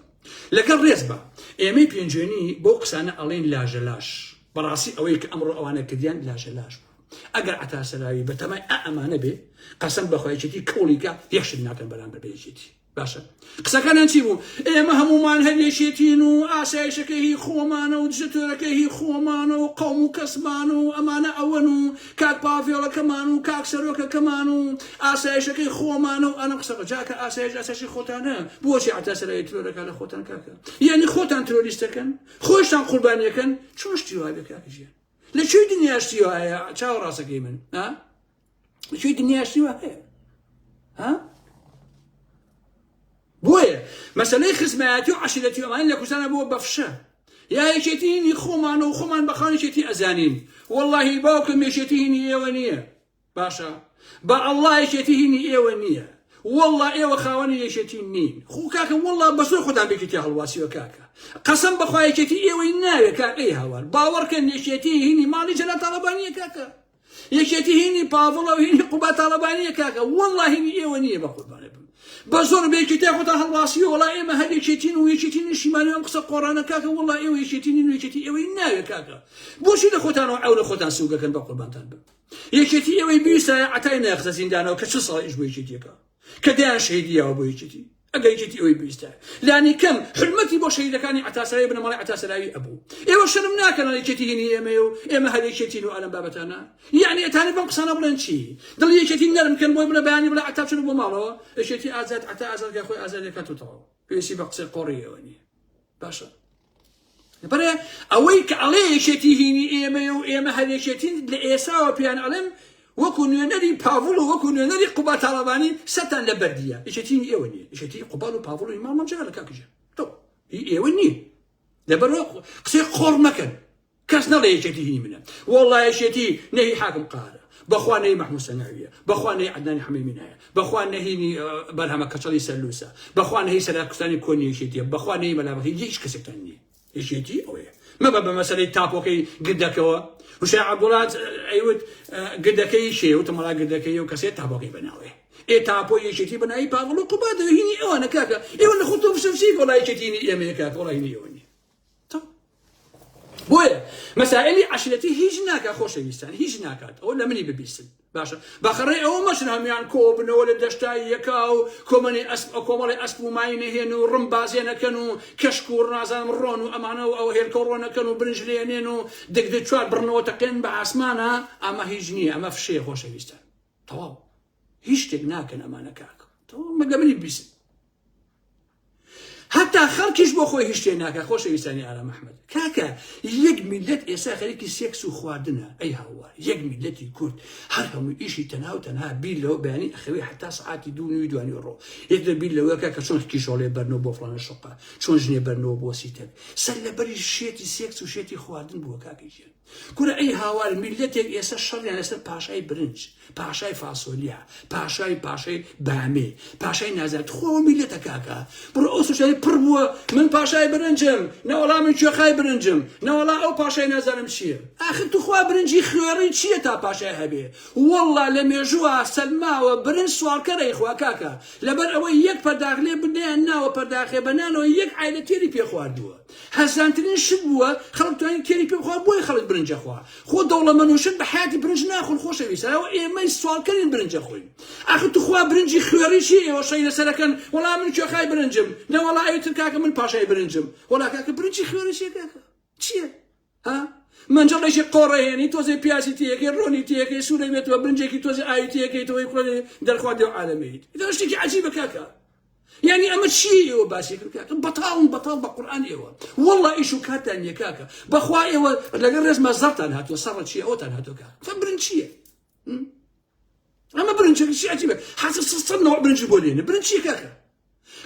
لەگەڵ ڕێز بە ئێمەی پێنجێنی بۆ قسانە ئەڵێن لاژەلاش بەڕاستی ئەوەی کە ئەمڕۆ ئەوانە کردیان لاژەلاش بوو ئەگەر عەتاسەراوی بە تەمای ئەمانە بێ قەسەم بەخوا یەکێتی کەوڵیکە یەکشت ناکەن بەرامبەر بە یەکێتی باشە قسەکانیان چی بوو ئێمە هەمومان هەلێشێتین و ئاسایشەکەی هی خۆمانە و دژەتۆرەکەی هی خۆمانە و قەوم و کەسمان و ئەمانە ئەوەن و کاک پاڤێڵەکەمان و کاک سەرۆکەکەمان و ئاسایشەکەی خۆمانە و ئەنە قسەکە جاکە ئاسایشی خۆتانە بۆچی عەتاسەرایی ترۆرەکە لە خۆتان کاکە یعنی خۆتان ترۆریستەکەن خۆشتان قوربانیەکەن چۆن شتی وای بێ کاکەژیان لە کوێی دنیا شتی وایە چاوە ڕاستەکەی من لە کوێی دنیا شتی وایە بۆیە مەسەلەی خزمەتی و عەشیرەتی ئەمان لە کوردستانە بووە بەفشە یا یەکێتینی خۆمان و خۆمان بە خانێکی ئەزانین وەڵڵاهی باوکم یەکێتی هینی ئێوە نییە باشە بە ئەڵڵا یەکێتی هینی ئێوە نییە وەڵڵا ئێوە خاوەنی یەکێتی نین خۆ کاکە وەڵڵا بەسۆ خۆتان بێکێتی هەڵواسیوە کاکە قەسەم بەخوا یەکێتی ئێوەی ناوێ کاکەی هاوار باوەڕکەن یەکێتی هینی ماڵی جەلا تاڵەبانیە کاکە یەکێتی هینی پاڤڵە و هینی قوبا تاڵەبانیە کاکە وەڵڵا هینی ئێوە نییە بە قوربانە بم بە زۆر بێکێتی خۆتان هەڵواسی وەڵا ئێمە هەر یەکێتین و یەکێتینی شیمانی ئەم قسە قۆڕانە کاکە وەڵڵا ئێوە یەکێتینین و یەکێتی ئێوەی ناوێ کاکە بۆچی لە خۆتانەوە ئەو لە خۆتان سوگەکەن بە قوربانتان بم یەکێتی ئێوەی بیستایە عەتای نایخزە زیندانەوە کە چ ساڵیش بۆ یەکێتیەکە کە دەیان شەیدیەوە بۆ یەکێتی ئەگەر یەکێتی ئەوەی بیستایە لانی کەم حرمەتی بۆ شەیدەکانی عەتاسەرایی بنەماڵی عەتاسەراوی ئەبوو ئێوە شەرم ناکەن یەکێتی هینی ئێمە و ئێمە هەر یەکێتین و ئەلەم بابەتانە یعنی ئەتانی بەم قسانە بڵێن چی دڵ یەکێتی نەرم کەن بۆی بڵێ بەیانی بڵێ عەتا بچن بۆ ماڵەوە یەکێتی ئازاد عەتا ئازادگای خۆی ئازاد دەکاتەوە پێویستی بە قسەی قۆڕیەوە نییە باشە بەرێ ئەوەی کە ئەڵێ یەکێتی هینی ئێمە و ئێمە هەر یەکێتین لە ئێساوە پیان ئەڵێم وەکو نوێنەری پاڤڵ و وەکو نوێنەری قوبا تاڵەبانی سەتان لە بەردیە یەکێتینی ئێوە نییە یەکێتی قوبال و پاڤڵ و ئیمام مەمجێرە لە کاکەژە تۆ ئێوە نییە لەبەرەوە قسەی قۆڕ مەکەن کەس نەڵێ یەکێتی هینی منە وەڵڵا یەکێتی نەهی حاکم قارە بەخوا نەهی مەحموود سەناویە بەخوا نەهی عەدنانی حەمەیمینایە بەخوا نەهینی بەرهەمە کەچەڵی سەرلووسە بەخوا نەهی سەرکوستانی کۆنی یەکێتیە بەخوا نەهی مەلابەخی هیچ کەسێکتان نییە یەکێتی ئەوەیە مەبە بە مەسەلەی تاپۆکەی گردەکەوە وشای عەبدوڵات ئەیوت گردەکەی شێ وتە مەڵا گردەکەی و کەسێت تاپۆکەی بەناوێ ئێتاپۆ یەکێتی بەناوی باڵ و قوبادەوە هینی ئەوانە کاکە ئێوە لە خۆتۆ بشەفشی وەڵای یەکێتینی ئێمەیە کاکە وەڵای هینی ئەوە نییە بۆیە مەسائلی عەشیرەتی هیچ ناکات خۆشەویستان هیچ ناکات ئەوە لە منی ببیستن باشە باخەڕێ ئەوە مەچن هەمویان کۆبنەوە لە دەشتای یەکا و کۆمەڵی ئەسپ و مای نەهێن و ڕم بازێنەکەن و کەشک و ڕازانم ڕۆن و ئەمانە و ئەو هێرکە ڕۆنەکەن و برنج لێنێن و دەگدە چوار بڕنەوە تەقێن بە ئاسمانە ئەمە هیچ نییە ئەمە فشەیە خۆشەویستان تەواو هیچ شتێک ناکەن ئەمانە کاکە تەواو مەگە منی ببیستن حتى خەڵکیش بۆ خۆی هیچ شتێ ناکات خۆشەویستانی ئارام ئەحمەد کاکە یەک میلەت ئێستا خەریکی سێکس و خواردنە ئەی هاوار یەک میلەتی کورد هەر هەموو ئیشی تەنها و تەنها بیر لەوە بەیانی ئەخەوێ حتا سعاتی دوو نوی دوانی ڕۆ یەکدە بیر لەوە کاکە چۆن کیشۆڵێ بەرنەوە بۆ فڵانە شوقە چۆن ژنێ بەرنەوە بۆ سیتەک سەر لەبەری شێتی سێکس و شێتی خواردن بووە کاکەیژێن کورە ئەی هاوار میلەتێک ئێستا شەڕیان لەسەر پاشای برنج پاشای فاسۆلیا پاشای بامێ پاشای نازات خۆ میلەتە کاکە بڕۆ ئەو سوشایی پڕ بووە من پاشای برنجم نەوەڵا من کوێخای برنجم نەوەڵا ئەو پاشای نازانم چییە ئاخر تو خوا برنجی خوێڕی چییە تا پاشای هەبێ وەڵڵا لە مێژووە سەلماوە برنج سوالکەرەی خوا کاکە لەبەر ئەوەی یەک پەرداخلێ بنیان ناوە پەرداخێ بەنانەوە یەک عایلە تێری پێ خواردووە هەزانترین شت بووە خەڵک توانین تێری پێ بخوات بۆی خەڵک برنجە خوا خۆ دەوڵەمەند و شت بە حیاتی برنج ناخۆن خۆشەویستان ئەوە ئێمەی سوالکەرین برنجە خۆین ئاخر تو خوا برنجی خوێڕی چی ئێوە شەی لەسەرەکەن وەڵا من کوێخای برنجم نەوەڵا ئەوتر کاکە من پاشای برنجم وەڵا کاکە برنجی خوێڕی چییە کاکە چییە ها منجەڵێکی قۆڕەهێنی تۆزێ پیاسی تیەکەی ڕۆنی تیەکەی سوورەوێتەوە برنجێکی تۆزێ ئاوی تیەکەیتەوەی کوڕێ دەرخوا دێو عالەمەیت ئیدە شتێکی عەجیبە کاکە يعني أما شيء إيوه باسي كاكا بطال بقرآن إيوه والله إيشو كاتان يا كاكا بخوا إيوه لقى الرسمة زرتان هاتو صارت شيء أوتان هاتو كاكا فبرنج شيء أما برنج شيء عجيبة حاسس صرنا برنج بولين برنج شيء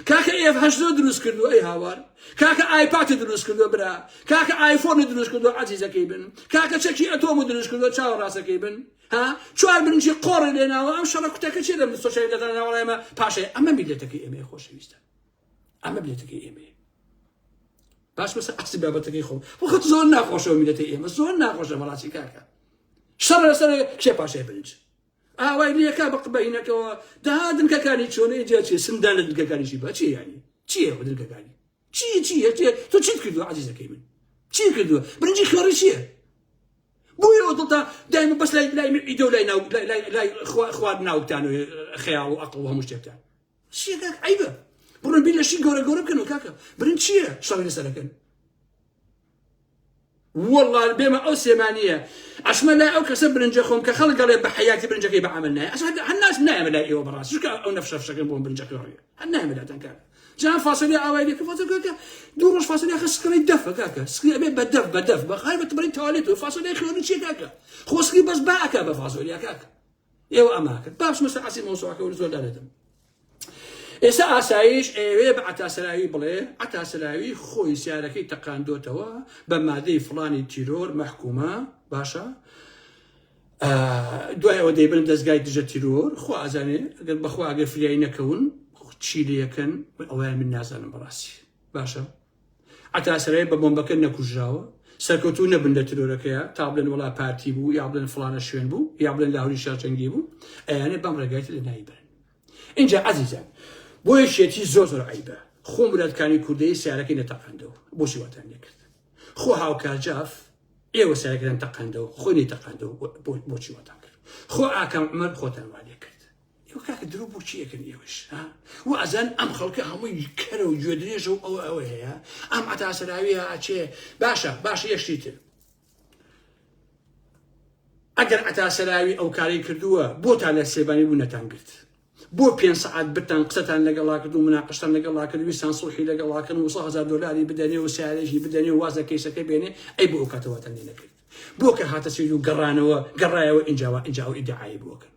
كاكا إيه هشدو دروس كردو أي هاوار كاكا آيباد دروس كردو برا كاكا آيفون دروس كردو عزيزة كيبن كاكا شكي أتومو دروس كردو تشاو راسا كيبن ها شوار برنجي قوري لنا وأم شركتك شيء من السوشيال ميديا ولا ما باشا أما بيدتك إيمي خوش ويستا أما بيدتك إيمي باش بس أحسب بابتك يخو وخد زون ناقوش وميدتك إيمي زون ناقوش مراسي كاكا شر شيء باشا برنج ويلي كابق بينك دهادن كاكاني شون يجي شيء سندان الكاكاني شيء باشي يعني شيء هو الكاكاني شيء تو شيء كردو عزيزة كيمن شيء كردو برنجي خوري شيء بويا وطلتا دائما بس لا يدو لا خواد ناو تانو خيال وعقل وهم مش تانو شيء كاك عيبه برن بيلا شيء قورا بكنو كاكا برن شيء شغل سلكن والله بما أو سيمانية عشان لا أو كسب برنجخهم كخلق عليه بحياتي برنجكي بعملنا عشان هالناس نعمل لا إيوه براس شو أو نفس شكل بون برنجكي هرية هنعمل هذا كاكا جان فاصلي عوايدك فاصل كاكا دوروش فاصلي أخي سكري دفة كاكا سكري أبي بدف بخاي بتبرين تواليته فاصلي خيرون شيء كاكا خو سكري بس باكا بفاصلي كاكا إيوه أماكن باش مثلا عسي موسوعك ورزول دالتهم إسا أسايش إيه عتاسلاوي بلي عتاسلاوي خوي سياركي تقاندو توا بمادي فلاني تيرور محكومة باشا دوای ئەوە دەیبن دەستگای دژە تیرۆر خوا ئازانێ ئەگەر بەخوا ئەگەر فریایی نەکەون چی لەکەن ئەویان من نازانم بەڕاستی باشە عتاسەرەیە بە بۆمبەکە نەکوژراوە سەرکەوتوو نەبن لە ترۆرەکەیە تا بڵێن وڵا پارتی بوو یا بڵێن فڵانە شوێن بوو یا بڵێن لاهوری شارجەنگی بوو ئەیانێ بەم ڕێگایت لە نایبرن اینجا عەزیزان بۆ یەکێتی زۆر عیبە خۆم وڵاتەکانی کوردی سیارەکەی نەتەقاندەوە بۆچی واتان لێکرد خۆ هاوکار جاف ئێوە سیارەکەتان تەقاندەوە خۆی نەتەقاندەوە بۆچی واتان کرد خۆ ئاکام عومەر خۆتان وا لێ کرد ئێوە کاکە درۆ بۆچی ئەکەن ئێوەش و ئەزان ئەم خەڵکە هەمووی کەرە و گوێدرێژە و ئەوە هەیە ئەم عەتاسەراویە ئاچێ باشە یەکشتی تر ئەگەر عەتاسەراوی ئەو کاری کردووە بۆتان لە سێبانی بوو نەتان گرت بۆ 5 ساعت بتان قسەتان لەگەڵا کرد و مناقشتان لەگەڵا کرد ویستان سڵحی لەگەڵا کردن و 100,000 دلاری بدەنێ و سیارێکی بدەنێ و وازە کەیسەکە بێنێ ئەی بۆ ئەو کاتەوەتان لێ نەکرد بۆ کە هاتە سوید و گەڕایەوە ئینجا و ئیدعای بۆکەن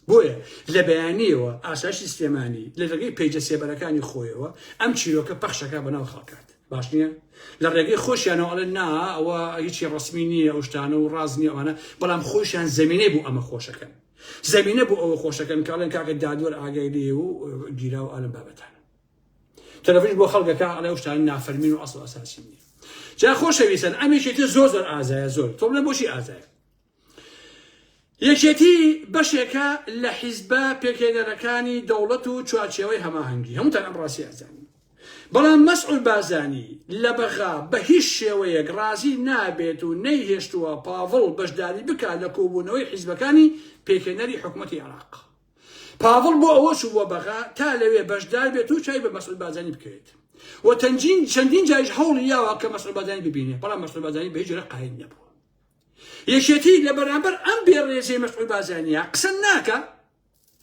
بۆیە لە بەیانیەوە ئاساشی سلێمانی لە ڕێگەی پێیجە سێبەرەکانی خۆیەوە ئەم چیرۆکە پەخشەکە بەناو خەڵکات باش نییە لە ڕێگەی خۆشیانەوە ئەڵێن نا ئەوە هیچی ڕسمی نییە ئەو شتانە و ڕاز نییە ئەوانە بەڵام خۆشیان زەمینەی بوو ئەمە خۆشەکەن زمینه بو ئەوە خۆشەکەن کاڵێن کاکە دادوەر ئاگای لێ و گیرا و ئالم بابەتانە تەلەڤیزیۆن بۆ خەڵکەکە ئەڵێ شتانی نافەرمین و ئەسڵ ئەساسی نییە جا خۆشەویستن ئەمێکێتە زۆر ئازایە زۆر تۆ بڵێ بۆچی ئازایە یەکێتی بەشێکە لە حیزبە پێکهێنەرەکانی دەوڵەت و چوارچێوەی هەماهەنگی هەمووتان ئەم ڕاستی ئازانی بەڵام مەسعود بازانی لە بەغا بە هیچ شێوەیەک ڕازی نابێت و نەیهێشتووە پاڤڵ بەشداری بکات لە کۆبوونەوەی حیزبەکانی پێکهێنەری حکوومەتی عێراق. پاڤڵ بۆ ئەوە چوو بۆ بەغا تا لەوێ بەشدار بێت و چای بە مەسعود بازانی بکەوێت و چەندین جایش هەوڵی یاوە کە مەسعود بازانی ببینێ بەڵام مەسعود بازانی بە هیچ جۆرە قایل نەبووە. یەکێتی لە بەرامبەر ئەم بێڕێزەی مەسعود بازانیە قسە ناکە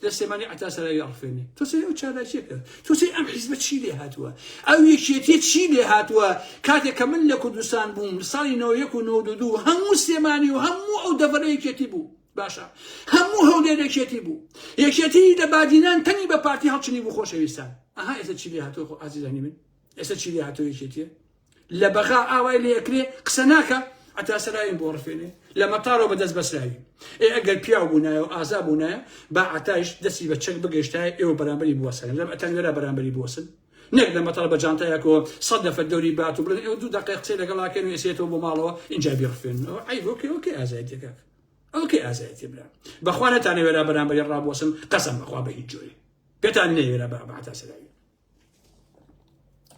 لە سلێمانی عەتاسەرایی ئەڕفێنێ تۆ ئەو چالاکیە کرد تۆ ئەم حیزبە چی لێ هاتووە ئەو یەکێتی چی لێ هاتووە کاتێک کە من لە کوردستان بووم ساڵی 1992 هەموو سلێمانی و هەموو ئەو دەڤەرە یەکێتی بوو باشە هەموو هەولێر یەکێتی بوو یەکێتی لە بادینان تەنی بە پارتی هەڵچنی بوو خۆشەویستان ئەها ئێستا چی لێ هاتووە ئازیزانی من ئێستا چی لێ هاتووە یەکێتیە لە بەغا ئاوای لێ یەکرێ قسە ناکە عەتاسەرایین بۆ ڕفێنێ لە مەتارەوە بەدەست بەسراوی ئەگەر پیاو بوونایە و ئازا بوونایە با عەتایش دەستی بە چەک بگەیشتایە ئێوە بەرامبەری بوەسن لەم ئەتەنگەرە بەرامبەری بوەسن نەک لە مەتار بە جانتایەکەوە 100 نەفەر دەوری بات و بڵێن ئێوە 2 دقیقە قسەی لەگەڵاکەن و ئێسێتەوە بۆ ماڵەوە اینجا بیڕفێن عیب ئۆکێ ئازایەتێکە ئەوکێ ئازایەتی برا بەخوا نەتانەوێرا بەرامبەری ڕابوەسن قەسەم بەخوا بە هیچ جۆری پێتان نەیوێرا بە عەتاسەرایی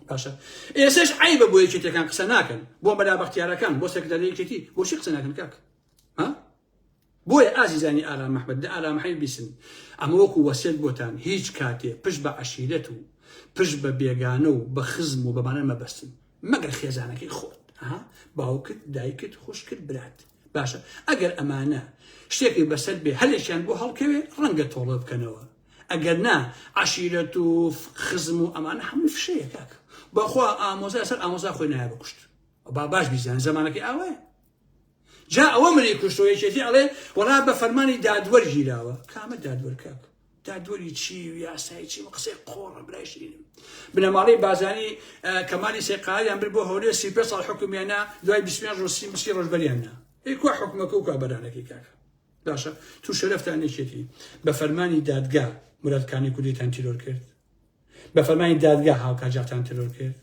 باشە ئێسش عیبە بۆ یەکێتەکان قسە ناکەن بۆ بەرابەختیارەکان بۆ سەکرتەرەیەکێتی بۆچی قسە ناکەن کاک بۆیە ئازیزانی ئارام محمەد لە ئارام حەیف بیسن ئەمە وەکو وەسیەت بۆتان هیچ کاتێ پشت بە عەشیرەت و پشت بە بێگانە و بە خزم و بەمانە مەبەستن مەگەر خێزانەکەی خۆت باوکت دایکت خوشکت برات باشە ئەگەر ئەمانە شتێکی بەسەر بێ هەلێکیان بۆ هەڵکەوێ ڕەنگە تۆڵە بکەنەوە ئەگەر نا عەشیرەت و خزم و ئەمانە هەموو فشەیە کاک بەخوا ئامۆزای سەر ئامۆزا خۆی نایە بکوشت باش بیزانن زەمانەکەی ئاوایە جا ئەوە مری کوشتەوە یەکێتی ئەڵێ وەڵا بە فەرمانی دادوەر گیراوە کامە دادوەر کاک دادوەری چی و یاسایی چی و قسەی قۆڕە برای شیرینم بنەماڵەی بازانی کەمالی سێقاییان بر بۆ هەولێر 35 ساڵ حکومیانە دوای 25 ڕۆژ 30 ڕۆژ بەریاننا کوا حکومەکە و کابەرانەکەی کاکە باشە تو شەرەفتان یەکێتی بە فەرمانی دادگا مرادکانی کوردیتان تیرۆر کرد بە فەرمانی دادگا هاوکاجاتان تیرۆر کرد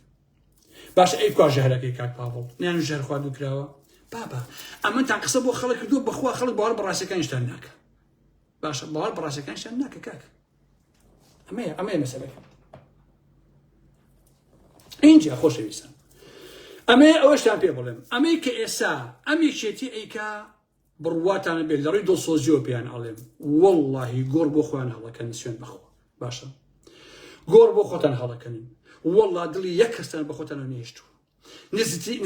باشە کوا ژەهرەکەی کاک پاڤڵ نیان ژەهر خواردو کراوە بابا ئەمەتان قسە بۆ خەڵک کردووە بەخوا خەڵک باوەڕ بە ڕاستیەکانیشتان ناکە باشە باوەڕ بە ڕاستیەکانیشتان ناکە کاک ئەمەیە مەسەلەکە اینجا خۆشەویستان ئەمەیە ئەوەشتان پێ بڵێم ئەمەی کە ئێستا ئەم یەکێتی ئەیکا بڕواتانە بێت لە ڕووی دڵسۆزیەوە پێیان ئەڵێم وەڵڵاهی گۆڕ بۆ خۆیان هەڵەکەن سوێن بەخوا باشە گۆڕ بۆ خۆتان هەڵەکەن وەڵڵا دڵی یەک کەستان بە خۆتانە نێشتووە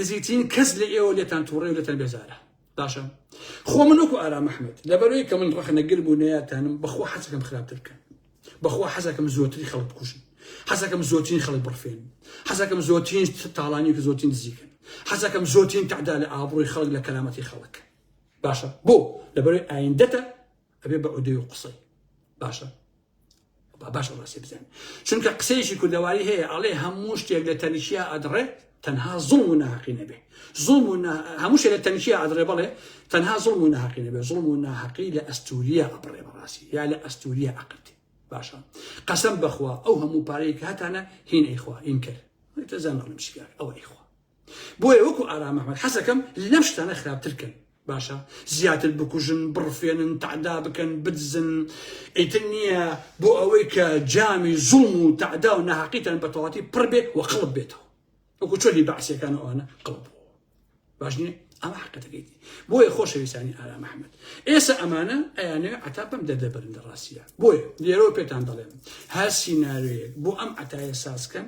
نزیکترین کەس لە ئێوە لێتان تووڕێ و لێتان بێزارە باشە خۆ من وەکو ئارام محمەد لەبەرەوەی کە من ڕەخنەگر بوو نەیەتانم بەخوا حەزەکەم خراپتر بکەن بەخوا حەزەکەم زۆرتری خەڵک بکوژن حەزەکەم زۆرترین خەڵک بڕفێن حەزەکەم زۆرترین تاڵانی کە زۆرترین دزیکەن حەزەکەم زۆرترین تەعدا لە ئابڕۆی خەڵک لە کەرامەتی خەڵک باشە بۆ لەبەرەوەی ئایندەتە ئەبێ بە عودەی و قسەی باشە باشە ڕاستی بزانین چونکە قسەیەکی کوردەواری هەیە ئەڵێ هەموو شتێک لە تەنیشیا ئەدڕێ تەنها زوڵم و ناحەقی نەبێ زوڵم و هەموو شتێک لە تەنیشیا ئەدڕێ بەڵێ تەنها زوڵم و ناحەقی نەبێ زوڵم و ناحەقی لە ئەستوریە ئەبڕێ بەڕاستی یا لە ئەستوریە ئەقرتێ باشە قەسەم بەخوا ئەو هەموو پارەی کە هاتانە هین ئەیخوا هین کرد تەزانڵم چیکار ئەوە ئەیخوا بۆیە وەکو ئارام محمەد حەزەکەم لەم شتانە خراپترکەن باشە زیاتر بکوژن بڕفێنن تعدا بکەن بدزن ئیتر نییە بۆ ئەوەی کە جامی زوڵم و تعدا و ناحەقیتان بە تەواتی پڕ بێت و قڵب بێتەوە وەکو چۆلی بەعسیەکان ئەوانە قڵب باش نییە ئەمە حەقەتەکەیتی بۆیە خۆشەویستانی ئارام محمەد ئێستا ئەمانە ئەیانەوێ عەتا بەم دەردەبەرن ڕاستیە بۆیە لێرەوە پێتان دەڵێم هەر سیناریۆیەک بۆ ئەم عەتایە سازکەن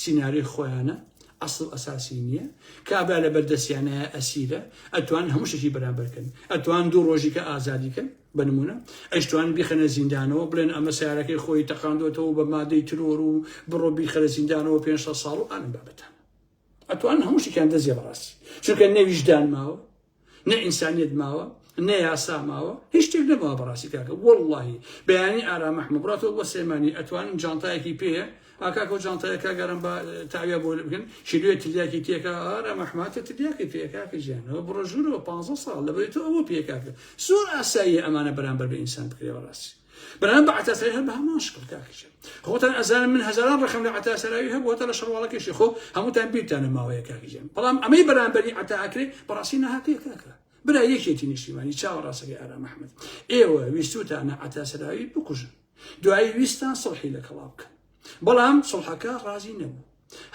سیناریۆی خۆیانە ئەسڵ ئەساسی نییە کابرا لە بەردەستیانەیە ئەسیرە ئەتوان هەموو شتێکی بەرامبەرکەن ئەتوان 2 ڕۆژێکە ئازادیکەن بنمونە ئەیشتوان بیخەنە زیندانەوە بڵێن ئەمە سیارەکەی خۆی تەقاندوێتەوە بە مادەی ترۆر و بڕۆ بیخەنە زیندانەوە 500 ساڵ و ئەم بابەتان ئەتوان هەموو شتێکیان دەزیە بەڕاستی چونکە نە ویجدان ماوە نە ئینسانیەت ماوە نە یاسا ماوە هیچ شتێک نەماوە بەڕاستی کاکە وەڵڵاهی بەیانی ئارام محمەد بڕاتەوە بۆ سلێمانی ئەتوانن جانتایەکی پێیە ئاکاکۆ جانتایەکە گەرم بە تاویە بۆ بکەن شیلوێ تلیاکی تێکە ئارام محمەدە تلیاکی پێکاکە ژیانەوە بڕۆ ژوورەوە 15 ساڵ لەبەری تۆ ئەوە پێکاکە زۆر ئاساییە ئەمانە بەرامبەر بە ئینسان بکرێ بەڕاستی بەرامبەر بە عەتاسەرایی هەر بە هەمان شکڵ کاکەشە خۆتان ئەزانن من هەزاران ڕقم لە عەتاسەرایی هەبووەتە لە شەڕواڵەکەشی خۆ هەمووتان بیرتانە ماوەیە کاکی ژیان بەڵام ئەمەی بەرامبەری عەتا ئەکرێ بەڕاستی ناهاتەیە کاکە برا یەکێتی نیشتیمانی چاوەڕاستەکەی ئارام محەممەد ئێوە ویستوتانە عەتاسەراوی بکوژن دوایی ویستان سڵحی لە کەڵا بکەن بەڵام سڵحەکە ڕازی نەبوو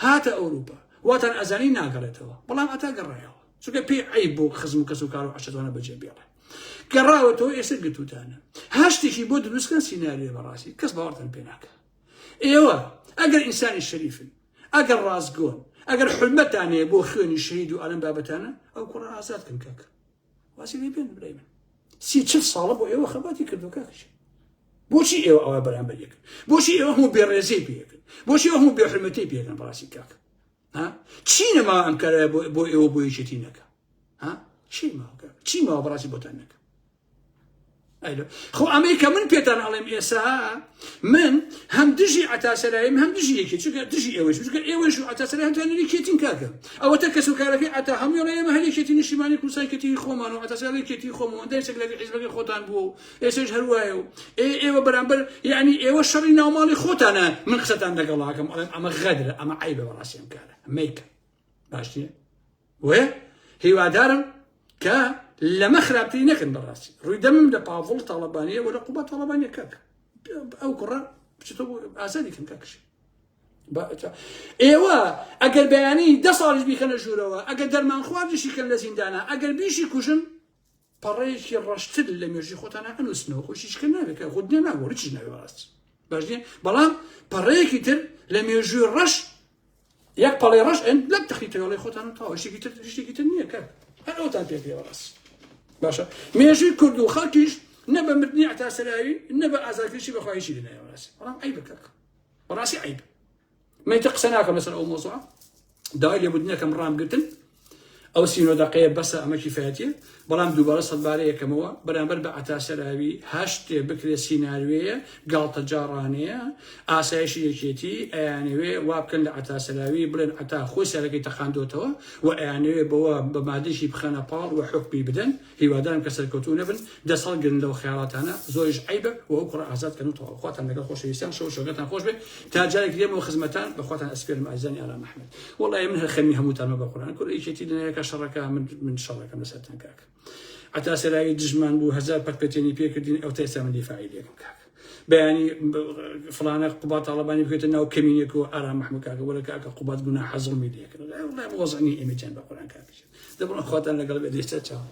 هاتە ئەوروپا واتان ئەزانی ناگەڕێتەوە بەڵام ئەتا گەڕایەوە چونکە پێی عیب بۆ خزم و کەس و کار و عەشەتوانە بەجێ بێڵێ گەڕاوەتەوە ئێستا گرتوتانە هەشتێکی بۆ دروستکەن سیناریۆ بەڕاستی کەس باوەڕتان پێ ناکە ئێوە ئەگەر ئینسانی شەریفن ئەگەر ڕازگۆن ئەگەر حرمەتانەیە بۆ خوێنی شەهید و ئەلەم بابەتانە ئەو کوڕە ئازادکەن کاکە واسی لێ بێن برای من 30-40 ساڵە بۆ ئێوە خەباتی کردو کاکەش بۆچی ئێوە ئەوە بەرامبەر یەکن بۆچی ئێوە هەموو بێڕێزەی پێکن بۆچی ئەوە هەموو بێحرمەتەی پێکەن بەڕاستی کاکە چی نەما ئەم کارە بۆ ئێوە بۆ یەکێتی نەکە چی ماوە کاکە چی ماوە بەڕاستی بۆتان نەکە خۆ ئەمریکا من پێتان ئەڵێم ئێسا من هەم دژی عەتاسەراییم هەم دژی یەکێ چونکە دژی ئێوەش چونکە ئێوەش و عەتاسەرای هەمتان یەکێتین کاکە ئەوەتە کەس و کارەکەی عەتا هەمووی ئێمە هەر یەکێتی نیشتیمانی کوردستانی خۆمان و عەتاسەرای یەکێتی خۆمەوە دەیسێک لەگەڵ حیزبەکەی خۆتان بووە و ئێستاش هەروایە و ئێوە بەرامبەر یعنی ئێوە شەڕی ناوماڵی خۆتانە من قسەتان لەگەڵاکەم ئەڵێم ئەمە غەدرە ئەمە عەیبە بەڕاستی ئەم کارە مەیکە باش نییە وێ هیوادارم کە لەمە خراپتری نەکەن بەڕاستی ڕووی دەمم لە پاڤڵ تاڵەبانیە وە لە قوبات تاڵەبانیە کاکە ئەو کوڕە بچێتەوە بۆ ئازادیکەن کاکەش ئێوە ئەگەر بەیانی 10 ساڵیش بیکەنە ژوورەوە ئەگەر دەرمان خواردشی کەن لە زیندانە ئەگەر بیشی کوژن پەڕەیەکی ڕەشتر لە مێژوی خۆتانە ئەنووسنەوە خۆشیشکە نابێت خۆدنێ ناگۆ چی ناوێ بەڕاستی باش نییە بەڵام پەڕەیەکی تر لە مێژووی ڕەش یەک پەڵی ڕەش لەم تەخیتەوەڵی خۆتانە تاوە شتێکی تر نییە کاک هەر ئەوتان پێ بەڕاستی باشە مێژووی کورد و خەڵکیش نە بە مردنی عەتاسەراوی نە بە ئازادکردنی بەخوایشی لەنایە بەڕاستی بەڵام عەیبە کاکە بەڕاستی عەیبە من قسە ناکەم لەسەر ئەو مۆزوعە داوای لێبوردنەکەم ڕامگرتن ئەو سینۆدەقەیە بەسە ئەمە کیفایەتیە بەڵام دووبارە سەدبارە یەکەمەوە بەرامبەر بە عەتاسەراوی هەشتێ بکرێ سیناریۆیە گاڵتە جاڕانەیە ئاسایشی یەکێتی ئەیانەوێ وا بکەن لە عەتاسەراوی بڵێن عەتا خۆی سەرەکەی تەخاندۆتەوە و ئەیانەوێ بەوە بە مادەیەکی بخەنە پاڵ و حوکمی بدەن هیوادارم کە سەرکەوتوو نەبن دەسەڵگرن لەو خەیاڵاتانە زۆریش عەیبە و ئەو کوڕە ئازادکەن و تەواو خواتان لەگەڵ خۆشەویستان شەو شەوگەتان خۆش بێ تا جارێک دێمەوە خزمەتان بەخواتان ئەسپێرم ئازانی ئارام محەممەد وەڵڵی من هەر خەمی هەمووتانمە بە قورئان کوڕە یەکێتی لەنایەکە شەڕەکە من شەڕەکەم لەسەرتان کاکە عەتاسەراوی دژمان بوو هەزار پەتپێتێنی پێکردین ئەو تا ئێستا من دیفاعی لێکم کاکە بەیانی فڵانە قوبات تاڵەبانی بکەوێتە ناو کەمینێک و ئارام محەممەد کاکە وەرە کاکە قوبات گوناح حەزڵمی لێکرد وەڵڵی وەزعنی ئێمە جان بە قورئان کاکەش دەبڕن خواتان لەگەڵ بێ دەیستا چاوە